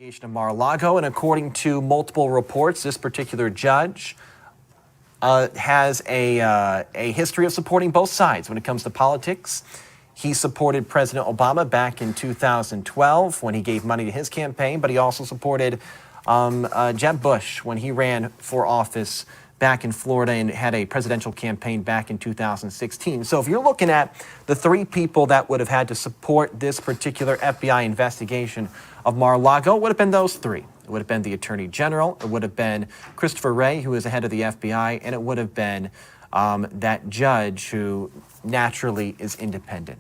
Of Mar-a-Lago, and according to multiple reports, this particular judge has a history of supporting both sides when it comes to politics. He supported President Obama back in 2012 when he gave money to his campaign, but he also supported Jeb Bush when he ran for office back in Florida and had a presidential campaign back in 2016. So if you're looking at the three people that would have had to support this particular FBI investigation of Mar-a-Lago, it would have been those three. It would have been the Attorney General, it would have been Christopher Wray, who is the head of the FBI, and it would have been that judge who naturally is independent.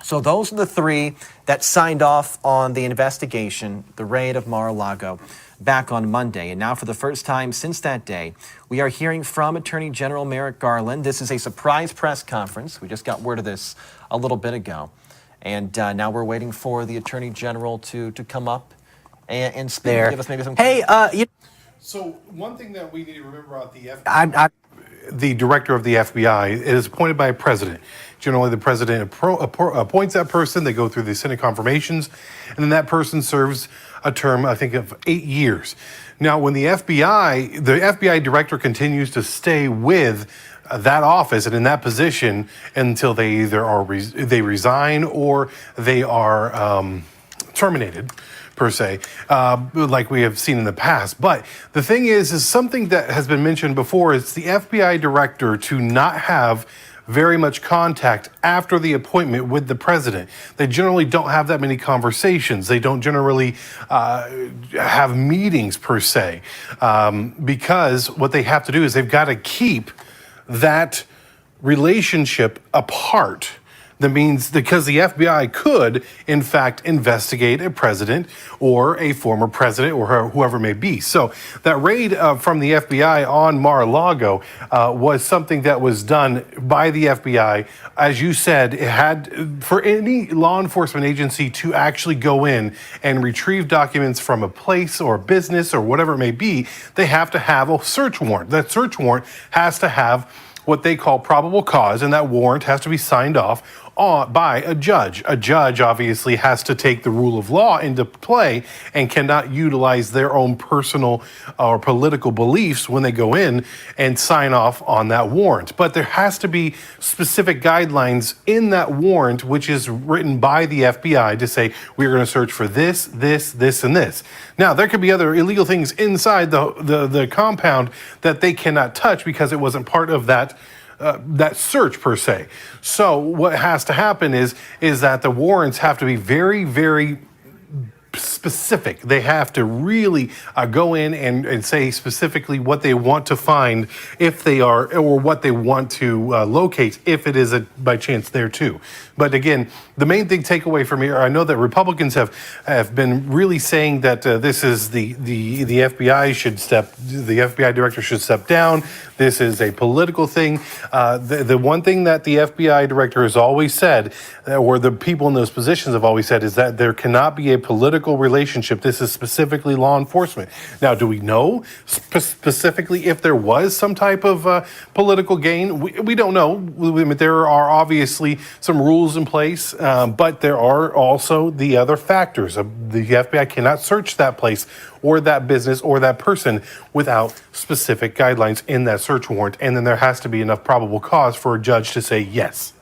So those are the three that signed off on the investigation, the raid of Mar-a-Lago, back on Monday. And now for the first time since that day, we are hearing from Attorney General Merrick Garland. This is a surprise press conference. We just got word of this a little bit ago. And now we're waiting for the Attorney General to come up and speak. Give us maybe some... Hey, So one thing that we need to remember about the FBI, the director of the FBI is appointed by a president. Generally, the president appoints that person. They go through the Senate confirmations, and then that person serves a term, I think, of 8 years. Now, when the FBI director continues to stay with that office and in that position until they either they resign or they are terminated, per se, like we have seen in the past. But the thing is something that has been mentioned before is the FBI director to not have very much contact after the appointment with the president. They generally don't have that many conversations. They don't generally have meetings per se, because what they have to do is they've got to keep that relationship apart. That means because the FBI could, in fact, investigate a president or a former president or whoever it may be. So that raid from the FBI on Mar-a-Lago was something that was done by the FBI. As you said, it had, for any law enforcement agency to actually go in and retrieve documents from a place or a business or whatever it may be, they have to have a search warrant. That search warrant has to have what they call probable cause, and that warrant has to be signed off by a judge. A judge obviously has to take the rule of law into play and cannot utilize their own personal or political beliefs when they go in and sign off on that warrant. But there has to be specific guidelines in that warrant, which is written by the FBI to say, we're going to search for this, this, this, and this. Now, there could be other illegal things inside the compound that they cannot touch because it wasn't part of that search per se. So what has to happen is that the warrants have to be very, very specific. They have to really go in and say specifically what they want to find if they are, or what they want to locate if it is by chance there too. But again, the main thing takeaway from here, I know that Republicans have been really saying that this is the FBI director should step down. This is a political thing. The one thing that the FBI director has always said, or the people in those positions have always said, is that there cannot be a political relationship. This is specifically law enforcement. Now, do we know specifically if there was some type of political gain? We don't know. There are obviously some rules in place, but there are also the other factors. The FBI cannot search that place or that business or that person without specific guidelines in that search warrant. And then there has to be enough probable cause for a judge to say yes.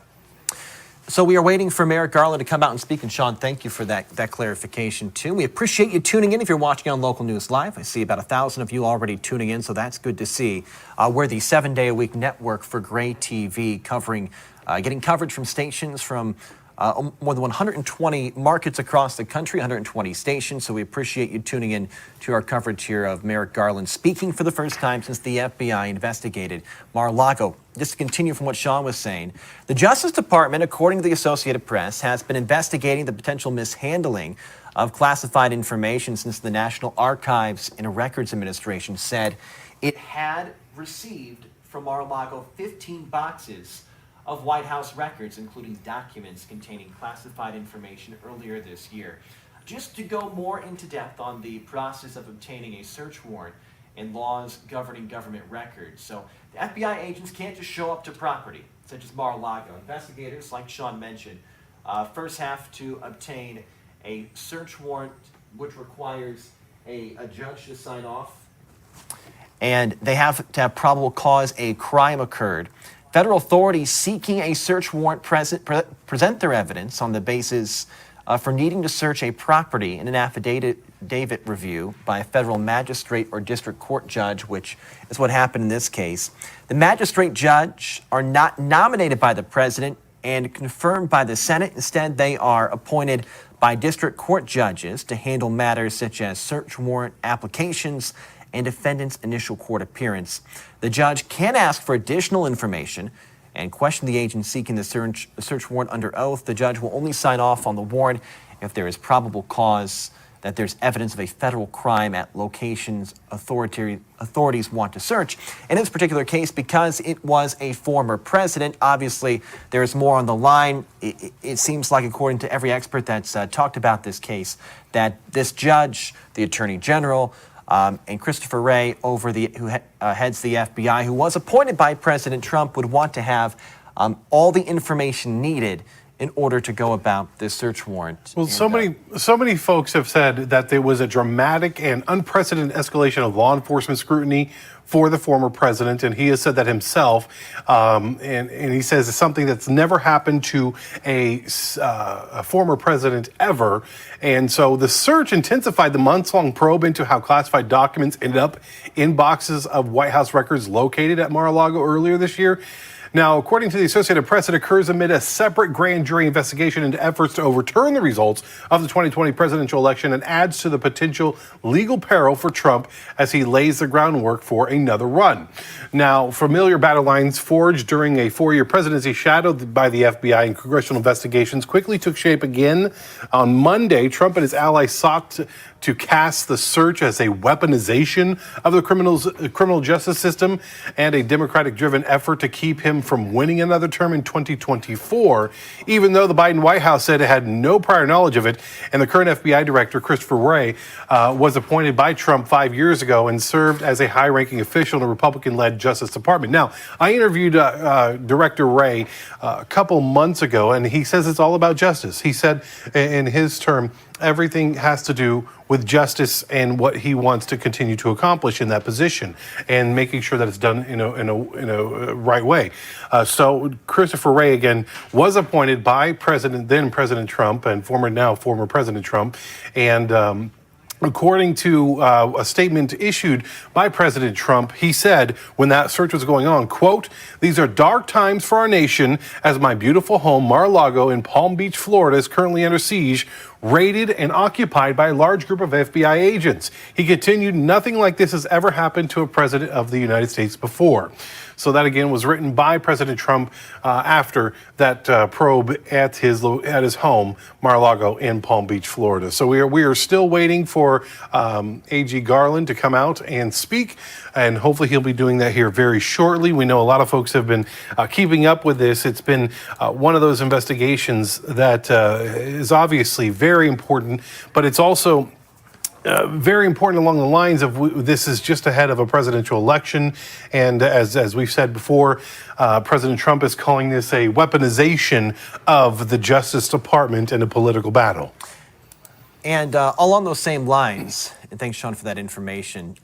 So we are waiting for Merrick Garland to come out and speak. And Sean, thank you for that clarification too. We appreciate you tuning in if you're watching on Local News Live. I see about 1,000 of you already tuning in, so that's good to see. We're the 7-day-a-week network for Gray TV, covering, getting coverage from stations from more than 120 markets across the country, 120 stations. So we appreciate you tuning in to our coverage here of Merrick Garland speaking for the first time since the FBI investigated Mar-a-Lago. Just to continue from what Sean was saying, the Justice Department, according to the Associated Press, has been investigating the potential mishandling of classified information since the National Archives and Records Administration said it had received from Mar-a-Lago 15 boxes of White House records, including documents containing classified information earlier this year. Just to go more into depth on the process of obtaining a search warrant and laws governing government records. So the FBI agents can't just show up to property, such as Mar-a-Lago. Investigators, like Sean mentioned, first have to obtain a search warrant which requires a judge to sign off. And they have to have probable cause a crime occurred. Federal authorities seeking a search warrant present their evidence on the basis for needing to search a property in an affidavit review by a federal magistrate or district court judge, which is what happened in this case. The magistrate judge are not nominated by the president and confirmed by the Senate. Instead, they are appointed by district court judges to handle matters such as search warrant applications and defendant's initial court appearance. The judge can ask for additional information and question the agent seeking the search warrant under oath. The judge will only sign off on the warrant if there is probable cause that there's evidence of a federal crime at locations authorities want to search. In this particular case, because it was a former president, obviously there's more on the line. It seems like, according to every expert that's talked about this case, that this judge, the attorney general, and Christopher Wray, who heads the FBI, who was appointed by President Trump, would want to have all the information needed in order to go about this search warrant. Well, so many folks have said that there was a dramatic and unprecedented escalation of law enforcement scrutiny for the former president, and he has said that himself. And he says it's something that's never happened to a former president ever. And so the search intensified the months-long probe into how classified documents ended up in boxes of White House records located at Mar-a-Lago earlier this year. Now, according to the Associated Press, it occurs amid a separate grand jury investigation into efforts to overturn the results of the 2020 presidential election and adds to the potential legal peril for Trump as he lays the groundwork for another run. Now, familiar battle lines forged during a four-year presidency shadowed by the FBI and congressional investigations quickly took shape again. On Monday, Trump and his allies sought to cast the search as a weaponization of the criminal justice system and a Democratic-driven effort to keep him from winning another term in 2024, even though the Biden White House said it had no prior knowledge of it. And the current FBI director, Christopher Wray, was appointed by Trump 5 years ago and served as a high-ranking official in the Republican-led Justice Department. Now, I interviewed Director Wray a couple months ago, and he says it's all about justice. He said in his term, everything has to do with justice and what he wants to continue to accomplish in that position, and making sure that it's done in a right way. So Christopher Wray, again, was appointed by then President Trump and former President Trump, and according to a statement issued by President Trump, he said when that search was going on, quote, "These are dark times for our nation as my beautiful home, Mar-a-Lago in Palm Beach, Florida, is currently under siege, raided and occupied by a large group of FBI agents." He continued, "Nothing like this has ever happened to a president of the United States before." So that, again, was written by President Trump after that probe at his home, Mar-a-Lago in Palm Beach, Florida. So we are still waiting for AG Garland to come out and speak, and hopefully he'll be doing that here very shortly. We know a lot of folks have been keeping up with this. It's been one of those investigations that is obviously very important, but it's also very important along the lines of this is just ahead of a presidential election. And as we've said before, President Trump is calling this a weaponization of the Justice Department in a political battle. And along those same lines, and thanks, Sean, for that information,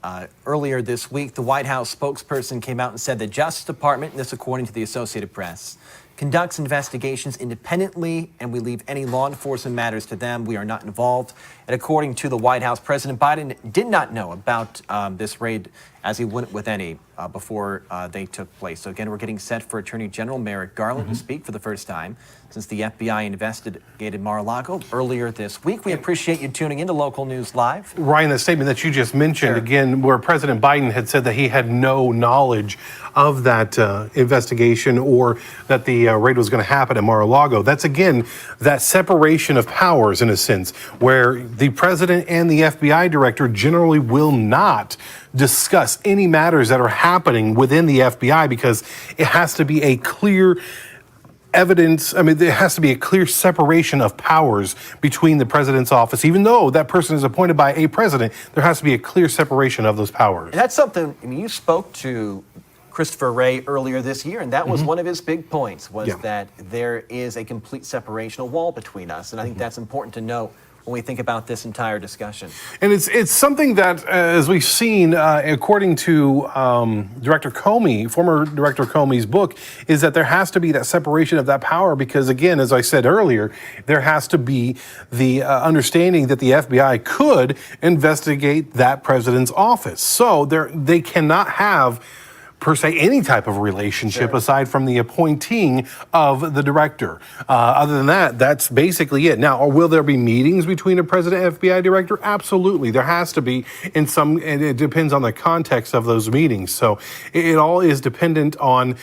earlier this week, the White House spokesperson came out and said the Justice Department, and this according to the Associated Press, conducts investigations independently, and we leave any law enforcement matters to them. We are not involved. And according to the White House, President Biden did not know about this raid, as he wouldn't with any before they took place. So again, we're getting set for Attorney General Merrick Garland to speak for the first time since the FBI investigated Mar-a-Lago earlier this week. We appreciate you tuning into Local News Live. Ryan, the statement that you just mentioned, again, where President Biden had said that he had no knowledge of that investigation or that the raid was going to happen at Mar-a-Lago. That's, again, that separation of powers in a sense, where the president and the FBI director generally will not discuss any matters that are happening within the FBI because it has to be a clear evidence. I mean, there has to be a clear separation of powers between the president's office. Even though that person is appointed by a president, there has to be a clear separation of those powers. And that's something, I mean, you spoke to Christopher Wray earlier this year, and that was one of his big points, was that there is a complete separation, a wall between us. And I think that's important to note when we think about this entire discussion. And it's something that, as we've seen, according to Director Comey, former Director Comey's book, is that there has to be that separation of that power because, again, as I said earlier, there has to be the understanding that the FBI could investigate that president's office. So they cannot have per se any type of relationship aside from the appointing of the director. Other than that, that's basically it. Now, will there be meetings between a president and FBI director? Absolutely. There has to be and it depends on the context of those meetings. So it all is dependent on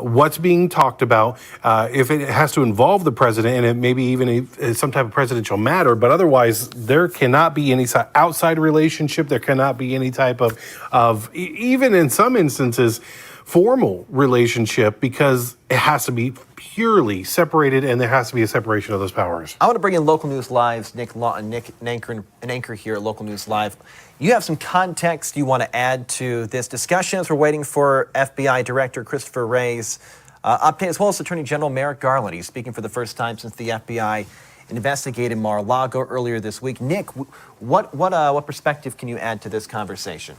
what's being talked about. If it has to involve the president and it maybe even some type of presidential matter, but otherwise there cannot be any outside relationship. There cannot be any type of even in some instances, formal relationship because it has to be purely separated and there has to be a separation of those powers. I want to bring in Local News Live's Nick Lawton. Nick, an anchor here at Local News Live. You have some context you want to add to this discussion as we're waiting for FBI Director Christopher Wray's update, as well as Attorney General Merrick Garland. He's speaking for the first time since the FBI investigated Mar-a-Lago earlier this week. Nick, what perspective can you add to this conversation?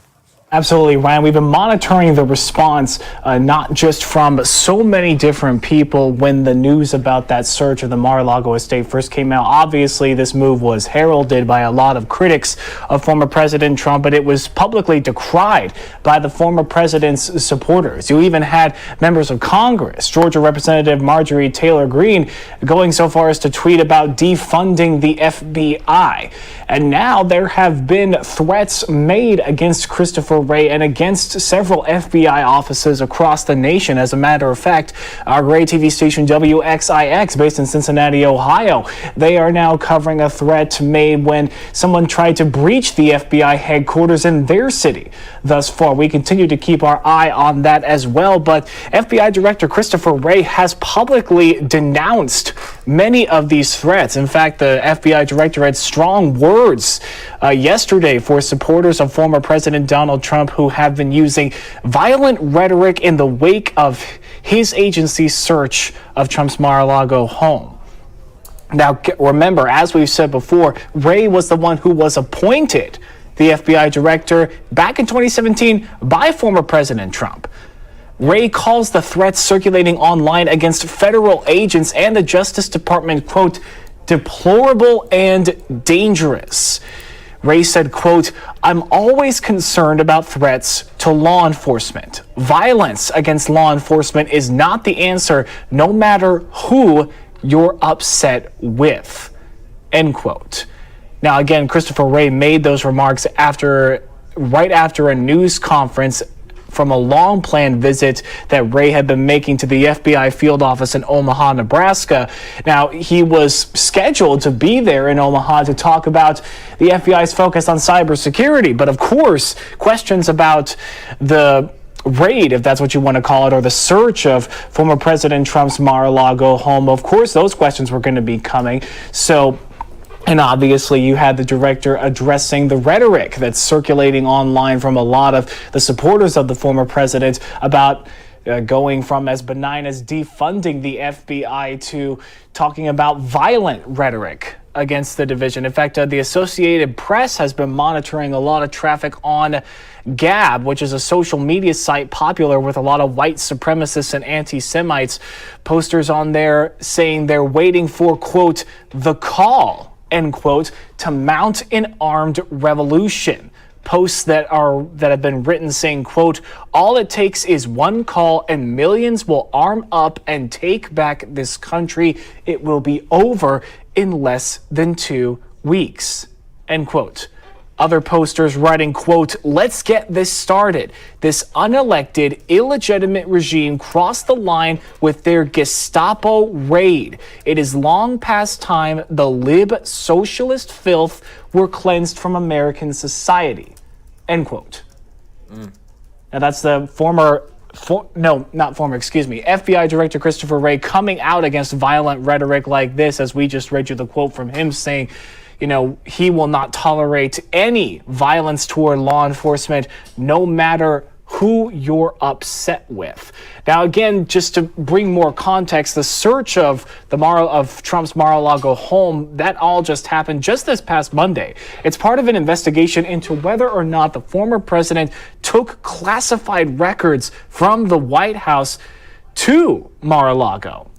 Absolutely, Ryan. We've been monitoring the response, not just from so many different people when the news about that search of the Mar-a-Lago estate first came out. Obviously, this move was heralded by a lot of critics of former President Trump, but it was publicly decried by the former president's supporters. You even had members of Congress, Georgia Representative Marjorie Taylor Greene, going so far as to tweet about defunding the FBI. And now there have been threats made against Christopher Wray and against several FBI offices across the nation. As a matter of fact, our Gray TV station WXIX, based in Cincinnati, Ohio, they are now covering a threat made when someone tried to breach the FBI headquarters in their city. Thus far, we continue to keep our eye on that as well. But FBI Director Christopher Wray has publicly denounced many of these threats. In fact, the FBI director had strong words yesterday for supporters of former President Donald Trump who have been using violent rhetoric in the wake of his agency's search of Trump's Mar-a-Lago home. Now, remember, as we've said before, Wray was the one who was appointed the FBI director back in 2017 by former President Trump. Wray calls the threats circulating online against federal agents and the Justice Department, quote, deplorable and dangerous. Wray said, quote, I'm always concerned about threats to law enforcement. Violence against law enforcement is not the answer, no matter who you're upset with, end quote. Now, again, Christopher Wray made those remarks right after a news conference from a long-planned visit that Wray had been making to the FBI field office in Omaha, Nebraska. Now, he was scheduled to be there in Omaha to talk about the FBI's focus on cybersecurity. But of course, questions about the raid, if that's what you want to call it, or the search of former President Trump's Mar-a-Lago home, of course, those questions were going to be coming. And obviously, you had the director addressing the rhetoric that's circulating online from a lot of the supporters of the former president about going from as benign as defunding the FBI to talking about violent rhetoric against the division. In fact, the Associated Press has been monitoring a lot of traffic on Gab, which is a social media site popular with a lot of white supremacists and anti-Semites. Posters on there saying they're waiting for, quote, the call, end quote, to mount an armed revolution. Posts that have been written saying, quote, all it takes is one call and millions will arm up and take back this country. It will be over in less than 2 weeks, end quote. Other posters writing, quote, let's get this started. This unelected, illegitimate regime crossed the line with their Gestapo raid. It is long past time the lib socialist filth were cleansed from American society, end quote. Now that's the FBI Director Christopher Wray coming out against violent rhetoric like this, as we just read you the quote from him saying, you know, he will not tolerate any violence toward law enforcement, no matter who you're upset with. Now, again, just to bring more context, the search of Trump's Mar-a-Lago home, that all just happened just this past Monday. It's part of an investigation into whether or not the former president took classified records from the White House to Mar-a-Lago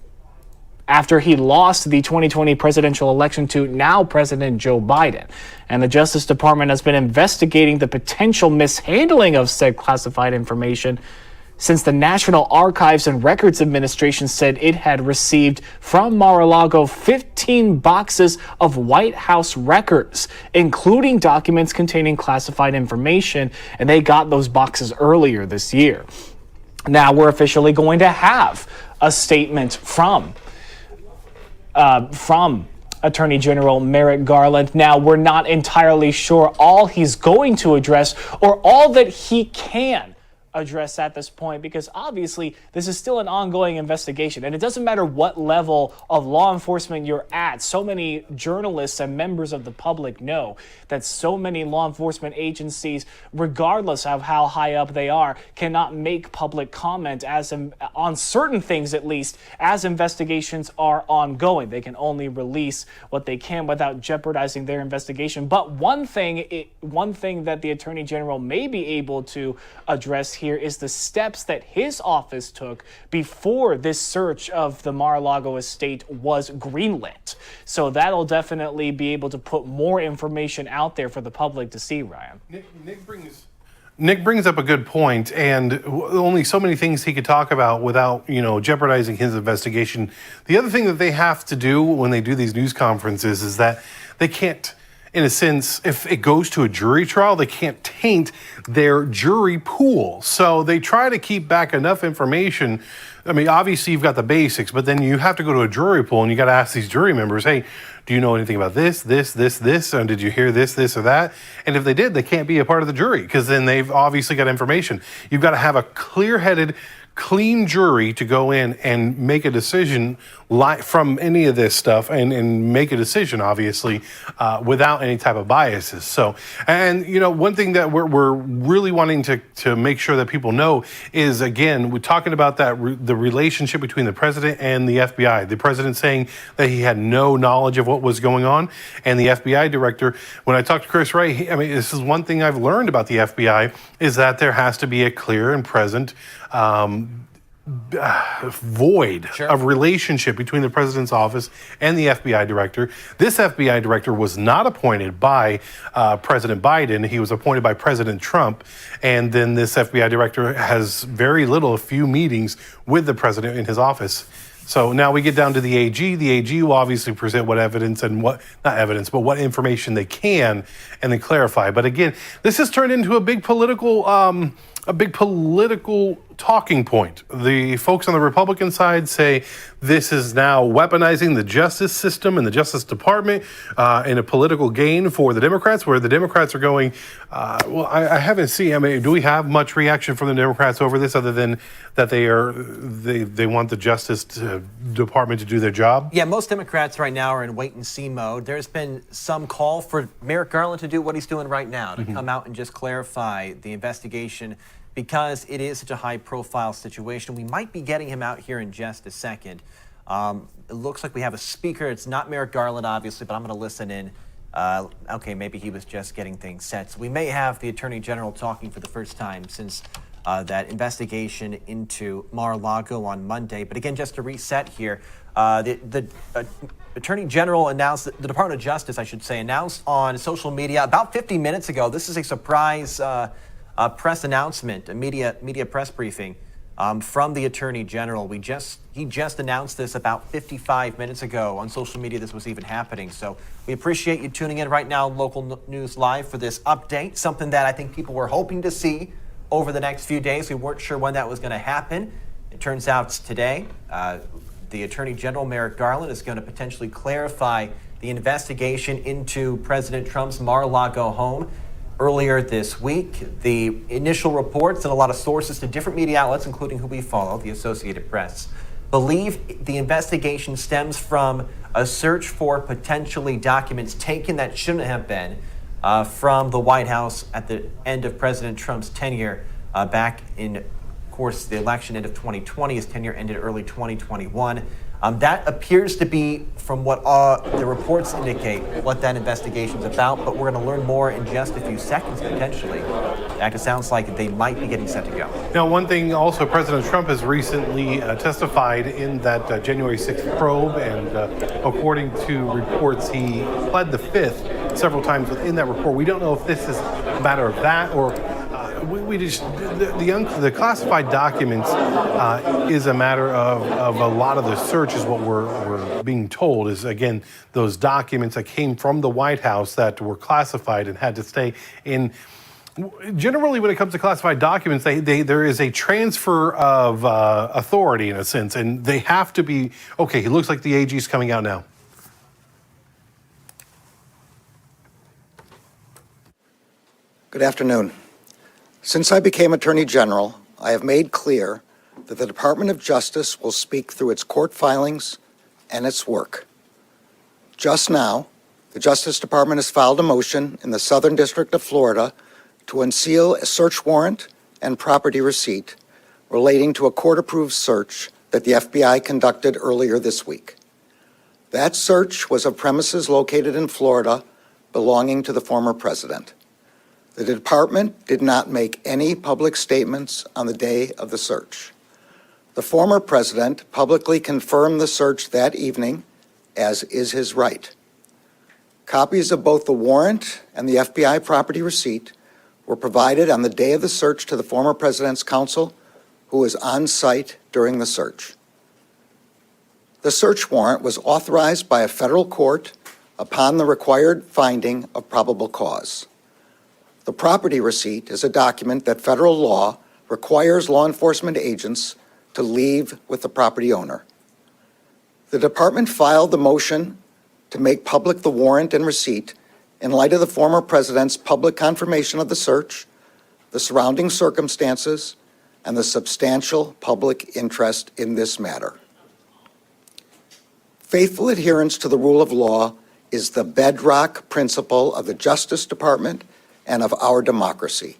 after he lost the 2020 presidential election to now President Joe Biden. And the Justice Department has been investigating the potential mishandling of said classified information since the National Archives and Records Administration said it had received from Mar-a-Lago 15 boxes of White House records, including documents containing classified information, and they got those boxes earlier this year. Now we're officially going to have a statement from Attorney General Merrick Garland. Now, we're not entirely sure all he's going to address or all that he can address at this point, because obviously this is still an ongoing investigation, and it doesn't matter what level of law enforcement you're at. So many journalists and members of the public know that so many law enforcement agencies, regardless of how high up they are, cannot make public comment on certain things, at least as investigations are ongoing. They can only release what they can without jeopardizing their investigation. But one thing that the Attorney General may be able to address here is the steps that his office took before this search of the Mar-a-Lago estate was greenlit. So that'll definitely be able to put more information out there for the public to see, Ryan. Nick brings up a good point, and only so many things he could talk about without, jeopardizing his investigation. The other thing that they have to do when they do these news conferences is that they can't, in a sense, if it goes to a jury trial, they can't taint their jury pool. So they try to keep back enough information. I mean, obviously you've got the basics, but then you have to go to a jury pool and you got to ask these jury members, hey, do you know anything about this, and did you hear this, or that? And if they did, they can't be a part of the jury because then they've obviously got information. You've got to have a clear-headed, clean jury to go in and make a decision from any of this stuff and make a decision, obviously, without any type of biases. So, and one thing that we're really wanting to make sure that people know is, again, we're talking about the relationship between the president and the FBI. The president saying that he had no knowledge of what was going on, and the FBI director, when I talked to Chris Wray, this is one thing I've learned about the FBI is that there has to be a clear and present void of relationship between the president's office and the FBI director. This FBI director was not appointed by President Biden. He was appointed by President Trump. And then this FBI director has a few meetings with the president in his office. So now we get down to the AG. The AG will obviously present what evidence and what information they can and then clarify. But again, this has turned into a big political talking point. The folks on the Republican side say this is now weaponizing the justice system and the Justice Department in a political gain for the Democrats, where the Democrats are going, I haven't seen, do we have much reaction from the Democrats over this other than that they want the Justice Department to do their job? Yeah, most Democrats right now are in wait-and-see mode. There's been some call for Merrick Garland to do what he's doing right now, to come out and just clarify the investigation, because it is such a high-profile situation. We might be getting him out here in just a second. It looks like we have a speaker. It's not Merrick Garland, obviously, but I'm going to listen in. Okay, maybe he was just getting things set. So we may have the Attorney General talking for the first time since that investigation into Mar-a-Lago on Monday. But again, just to reset here, the Attorney General announced, the Department of Justice, I should say, announced on social media about 50 minutes ago. This is a surprise press announcement, a media press briefing from the Attorney General. He just announced this about 55 minutes ago on social media. This was even happening. So we appreciate you tuning in right now, Local News Live, for this update, something that I think people were hoping to see over the next few days. We weren't sure when that was going to happen. It turns out it's today. The Attorney General, Merrick Garland, is going to potentially clarify the investigation into President Trump's Mar-a-Lago home. Earlier this week, the initial reports and a lot of sources to different media outlets, including who we follow, the Associated Press, believe the investigation stems from a search for potentially documents taken that shouldn't have been from the White House at the end of President Trump's tenure back in, of course, the election end of 2020. His tenure ended early 2021. That appears to be, from what the reports indicate, what that investigation is about, but we're going to learn more in just a few seconds, potentially. In fact, it sounds like they might be getting set to go. Now, one thing also, President Trump has recently testified in that January 6th probe, and according to reports, he pled the fifth several times within that report. We don't know if this is a matter of that or we just the classified documents is a matter of a lot of the search is what we're being told is, again, those documents that came from the White House that were classified and had to stay in. Generally, when it comes to classified documents, there is a transfer of authority in a sense, and they have to be, okay, it looks like the AG is coming out now. Good afternoon. Since I became Attorney General, I have made clear that the Department of Justice will speak through its court filings and its work. Just now, the Justice Department has filed a motion in the Southern District of Florida to unseal a search warrant and property receipt relating to a court-approved search that the FBI conducted earlier this week. That search was of premises located in Florida belonging to the former president. The department did not make any public statements on the day of the search. The former president publicly confirmed the search that evening, as is his right. Copies of both the warrant and the FBI property receipt were provided on the day of the search to the former president's counsel, who was on site during the search. The search warrant was authorized by a federal court upon the required finding of probable cause. The property receipt is a document that federal law requires law enforcement agents to leave with the property owner. The department filed the motion to make public the warrant and receipt in light of the former president's public confirmation of the search, the surrounding circumstances, and the substantial public interest in this matter. Faithful adherence to the rule of law is the bedrock principle of the Justice Department and of our democracy.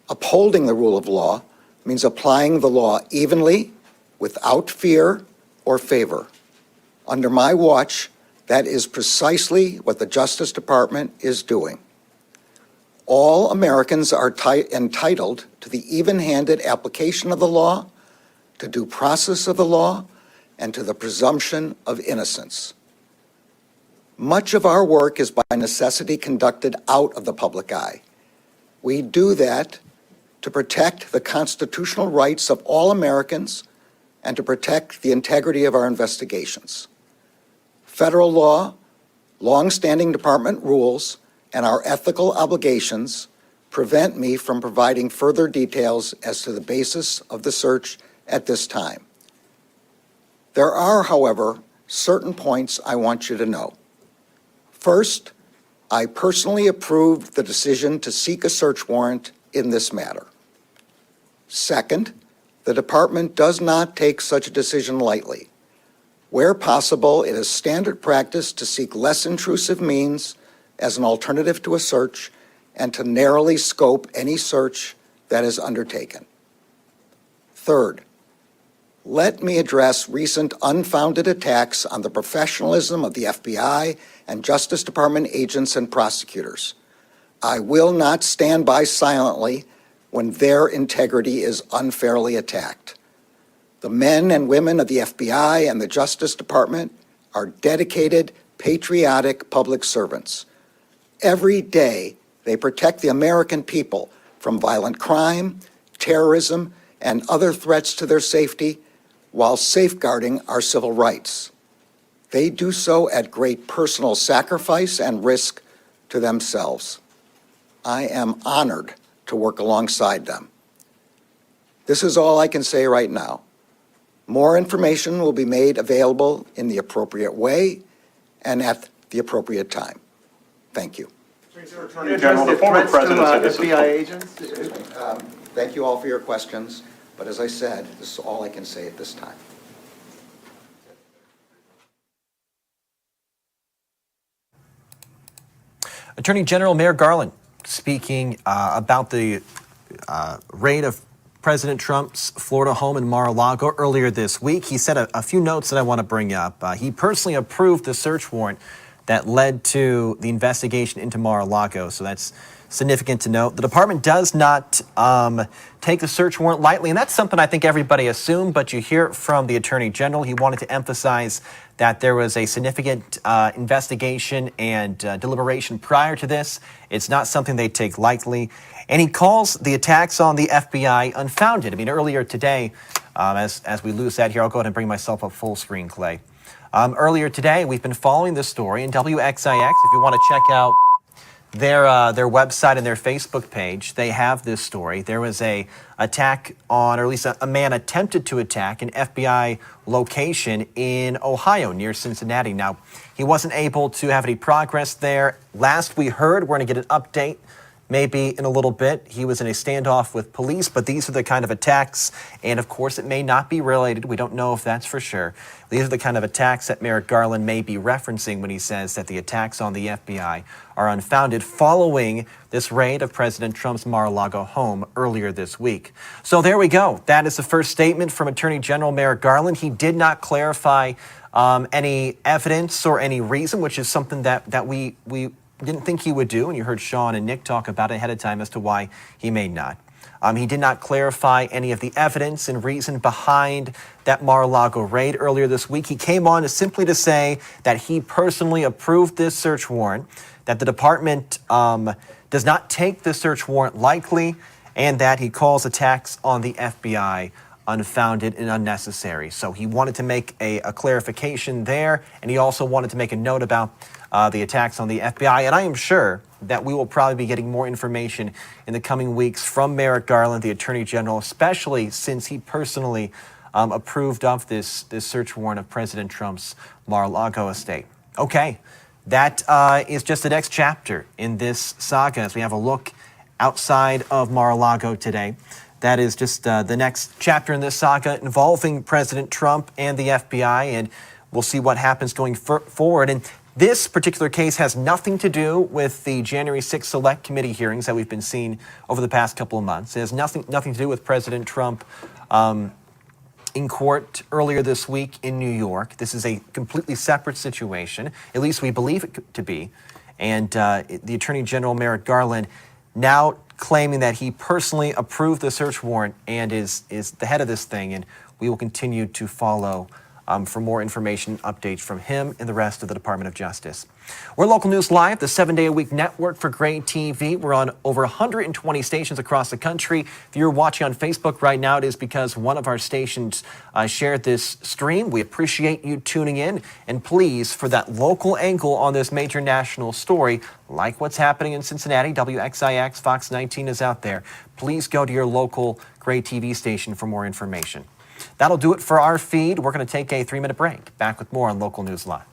Upholding the rule of law means applying the law evenly, without fear or favor. Under my watch, that is precisely what the Justice Department is doing. All Americans are entitled to the even-handed application of the law, to due process of the law, and to the presumption of innocence. Much of our work is by necessity conducted out of the public eye. We do that to protect the constitutional rights of all Americans and to protect the integrity of our investigations. Federal law, long-standing department rules, and our ethical obligations prevent me from providing further details as to the basis of the search at this time. There are, however, certain points I want you to know. First, I personally approved the decision to seek a search warrant in this matter. Second, the department does not take such a decision lightly. Where possible, it is standard practice to seek less intrusive means as an alternative to a search and to narrowly scope any search that is undertaken. Third, let me address recent unfounded attacks on the professionalism of the FBI and Justice Department agents and prosecutors. I will not stand by silently when their integrity is unfairly attacked. The men and women of the FBI and the Justice Department are dedicated, patriotic public servants. Every day, they protect the American people from violent crime, terrorism, and other threats to their safety while safeguarding our civil rights. They do so at great personal sacrifice and risk to themselves. I am honored to work alongside them. This is all I can say right now. More information will be made available in the appropriate way and at the appropriate time. Thank you. Attorney General, the former president said this FBI agents? Thank you all for your questions, but as I said, this is all I can say at this time. Attorney General Merrick Garland speaking about the raid of President Trump's Florida home in Mar-a-Lago earlier this week. He said a few notes that I want to bring up. He personally approved the search warrant that led to the investigation into Mar-a-Lago, so that's significant to note. The department does not take the search warrant lightly, and that's something I think everybody assumed, but you hear it from the Attorney General. He wanted to emphasize that there was a significant investigation and deliberation prior to this. It's not something they take lightly. And he calls the attacks on the FBI unfounded. I mean, earlier today, as we lose that here, I'll go ahead and bring myself up full screen, Clay. Earlier today, we've been following this story in WXIX. If you want to check out their website and their Facebook page, they have this story. There was a attack on, or at least a man attempted to attack an FBI location in Ohio near Cincinnati. Now, he wasn't able to have any progress there. Last we heard, we're going to get an update maybe in a little bit. He was in a standoff with police, but these are the kind of attacks, and of course it may not be related. We don't know if that's for sure. These are the kind of attacks that Merrick Garland may be referencing when he says that the attacks on the FBI are unfounded following this raid of President Trump's Mar-a-Lago home earlier this week. So there we go. That is the first statement from Attorney General Merrick Garland. He did not clarify any evidence or any reason, which is something that we didn't think he would do, and you heard Sean and Nick talk about it ahead of time as to why he may not. He did not clarify any of the evidence and reason behind that Mar-a-Lago raid earlier this week. He came on simply to say that he personally approved this search warrant, that the department does not take the search warrant lightly, and that he calls attacks on the FBI unfounded and unnecessary. So he wanted to make a clarification there, and he also wanted to make a note about the attacks on the FBI. And I am sure that we will probably be getting more information in the coming weeks from Merrick Garland, the Attorney General, especially since he personally approved of this search warrant of President Trump's Mar-a-Lago estate. Okay, that is just the next chapter in this saga as we have a look outside of Mar-a-Lago today. That is just the next chapter in this saga involving President Trump and the FBI, and we'll see what happens going forward. And this particular case has nothing to do with the January 6th Select Committee hearings that we've been seeing over the past couple of months. It has nothing to do with President Trump in court earlier this week in New York. This is a completely separate situation, at least we believe it to be. And the Attorney General, Merrick Garland, now claiming that he personally approved the search warrant and is the head of this thing, and we will continue to follow for more information updates from him and the rest of the Department of Justice. We're Local News Live, the 7-day-a-week network for Gray TV. We're on over 120 stations across the country. If you're watching on Facebook right now, it is because one of our stations shared this stream. We appreciate you tuning in, and please, for that local angle on this major national story, like what's happening in Cincinnati, WXIX, Fox 19 is out there. Please go to your local Gray TV station for more information. That'll do it for our feed. We're going to take a 3-minute break. Back with more on Local News Live.